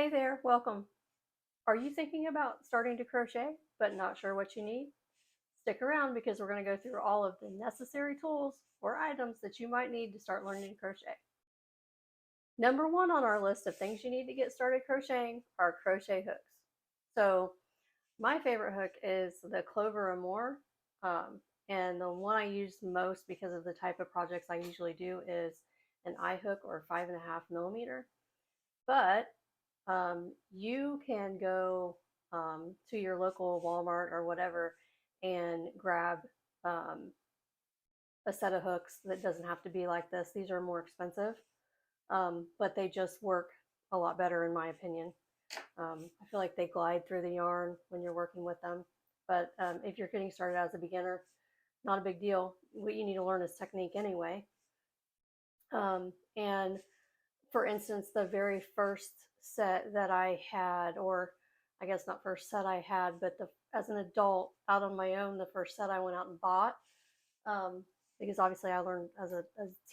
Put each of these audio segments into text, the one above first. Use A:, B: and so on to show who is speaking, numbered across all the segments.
A: Hey there, welcome. Are you thinking about starting to crochet but not sure what you need? Stick around because we're going to go through all of the necessary tools or items that you might need to start learning to crochet. Number one on our list of things you need to get started crocheting are crochet hooks. So my favorite hook is the Clover Amour, and the one I use most because of the type of projects I usually do is an eye hook or 5.5 millimeter. But you can go to your local Walmart or whatever and grab um, a set of hooks that doesn't have to be like this. These are more expensive, but they just work a lot better in my opinion. I feel like they glide through the yarn when you're working with them. But if you're getting started as a beginner, not a big deal. What you need to learn is technique anyway. And for instance, the very first set that I had, or I guess not first set I had, but as an adult out on my own, the first set I went out and bought, because obviously I learned as a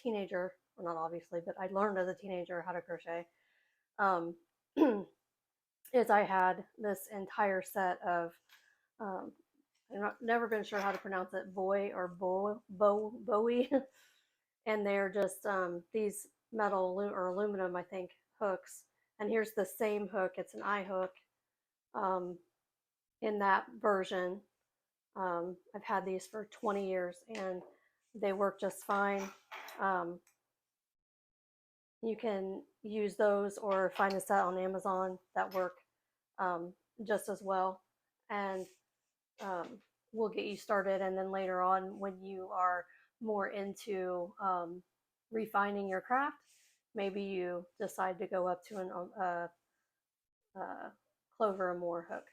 A: teenager, well, not obviously, but I learned as a teenager how to crochet, um, is I had this entire set of, um, I've never been sure how to pronounce it, bowie, and they're just these metal or aluminum, I think, hooks. And here's the same hook. It's an eye hook um, in that version. I've had these for 20 years and they work just fine. Um, you can use those or find a set on Amazon that work just as well. And um, we'll get you started. And then later on, when you are more into refining your craft, maybe you decide to go up to a Clover Amour hook.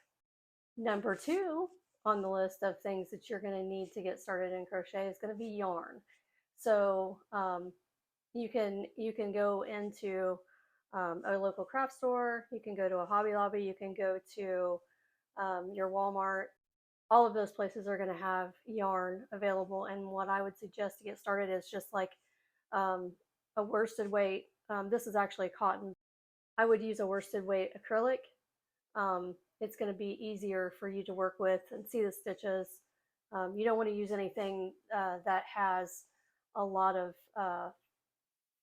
A: Number two on the list of things that you're going to need to get started in crochet is going to be yarn. So you can go into a local craft store, you can go to a Hobby Lobby, you can go to your Walmart. All of those places are going to have yarn available. And what I would suggest to get started is just like um, a worsted weight. This is actually cotton. I would use a worsted weight acrylic. It's going to be easier for you to work with and see the stitches. You don't want to use anything that has a lot of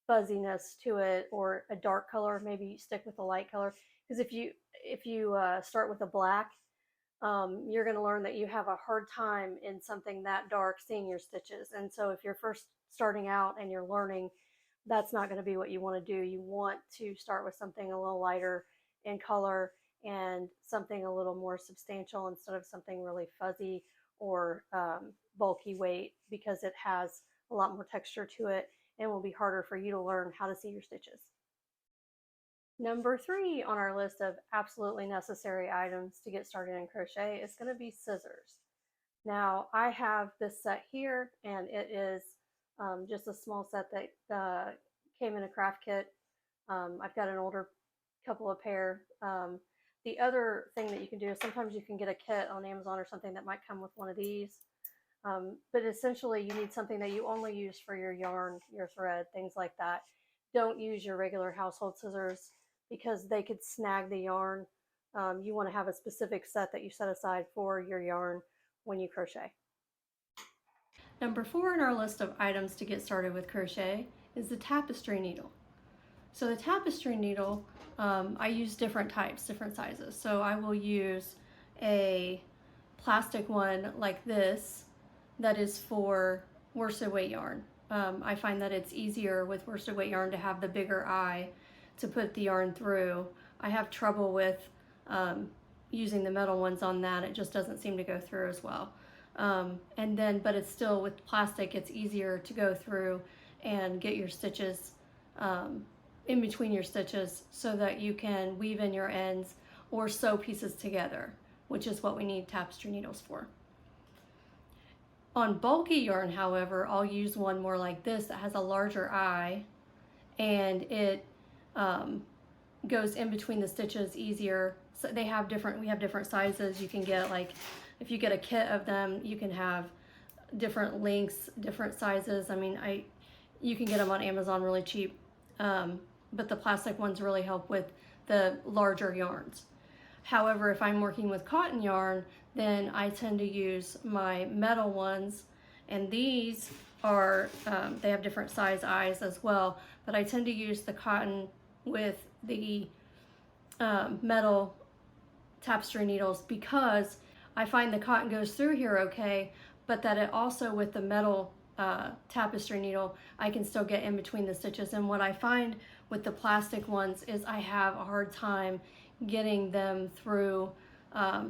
A: fuzziness to it or a dark color. Maybe stick with a light color, because if you start with a black, you're going to learn that you have a hard time in something that dark seeing your stitches. And so if you're first starting out and you're learning, that's not going to be what you want to do. You want to start with something a little lighter in color and something a little more substantial instead of something really fuzzy or bulky weight, because it has a lot more texture to it and will be harder for you to learn how to see your stitches. Number three on our list of absolutely necessary items to get started in crochet is going to be scissors. Now I have this set here, and it is just a small set that came in a craft kit. I've got an older couple of pair. The other thing that you can do is sometimes you can get a kit on Amazon or something that might come with one of these. But essentially you need something that you only use for your yarn, your thread, things like that. Don't use your regular household scissors because they could snag the yarn. You want to have a specific set that you set aside for your yarn when you crochet. Number four in our list of items to get started with crochet is the tapestry needle. So the tapestry needle, I use different types, different sizes. So I will use a plastic one like this that is for worsted weight yarn. I find that it's easier with worsted weight yarn to have the bigger eye to put the yarn through. I have trouble with using the metal ones on that. It just doesn't seem to go through as well. But it's still, with plastic, it's easier to go through and get your stitches in between your stitches so that you can weave in your ends or sew pieces together, which is what we need tapestry needles for. On bulky yarn, however, I'll use one more like this that has a larger eye, and it goes in between the stitches easier. So we have different sizes. You can get, like, if you get a kit of them, you can have different lengths, different sizes. I mean, you can get them on Amazon really cheap, but the plastic ones really help with the larger yarns. However, if I'm working with cotton yarn, then I tend to use my metal ones, and these are, they have different size eyes as well, but I tend to use the cotton with the metal tapestry needles because I find the cotton goes through here okay, but that it also, with the metal tapestry needle, I can still get in between the stitches. And what I find with the plastic ones is I have a hard time getting them through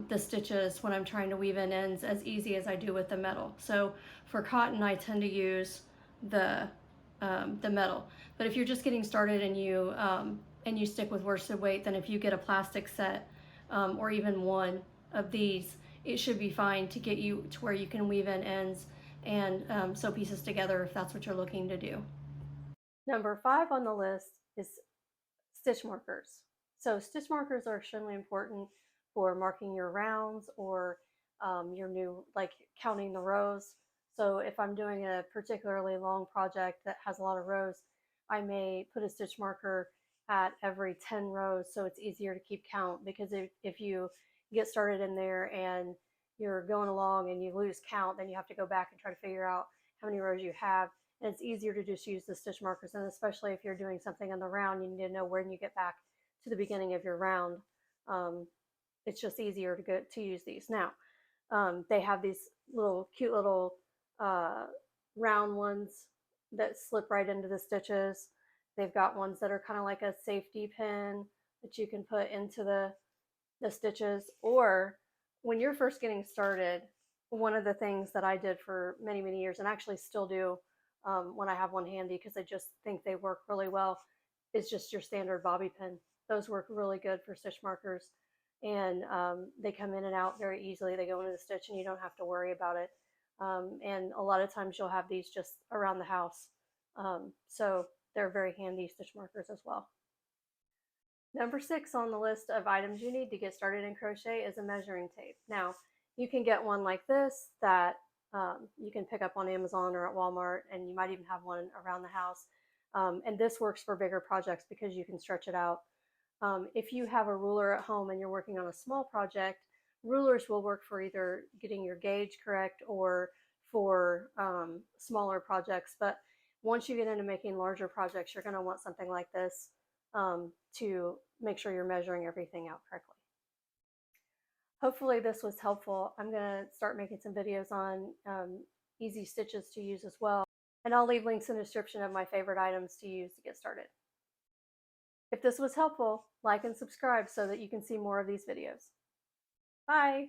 A: the stitches when I'm trying to weave in ends as easy as I do with the metal. So for cotton, I tend to use the metal. But if you're just getting started and you stick with worsted weight, then if you get a plastic set or even one of these, it should be fine to get you to where you can weave in ends and sew pieces together if that's what you're looking to do. Number 5 on the list is stitch markers. So stitch markers are extremely important for marking your rounds or your new, like counting the rows. So if I'm doing a particularly long project that has a lot of rows, I may put a stitch marker at every 10 rows so it's easier to keep count, because if you get started in there and you're going along and you lose count, then you have to go back and try to figure out how many rows you have. And it's easier to just use the stitch markers, and especially if you're doing something on the round, you need to know when you get back to the beginning of your round. It's just easier to use these. Now, they have these little cute little round ones that slip right into the stitches. They've got ones that are kind of like a safety pin that you can put into the stitches. Or when you're first getting started, one of the things that I did for many, many years, and actually still do when I have one handy because I just think they work really well, is just your standard bobby pin. Those work really good for stitch markers, and they come in and out very easily. They go into the stitch and you don't have to worry about it. And a lot of times you'll have these just around the house. So they're very handy stitch markers as well. Number 6 on the list of items you need to get started in crochet is a measuring tape. Now, you can get one like this that you can pick up on Amazon or at Walmart, and you might even have one around the house. And this works for bigger projects because you can stretch it out. If you have a ruler at home and you're working on a small project, rulers will work for either getting your gauge correct or for smaller projects. But once you get into making larger projects, you're going to want something like this to make sure you're measuring everything out correctly. Hopefully this was helpful. I'm going to start making some videos on easy stitches to use as well. And I'll leave links in the description of my favorite items to use to get started. If this was helpful, like and subscribe so that you can see more of these videos. Bye!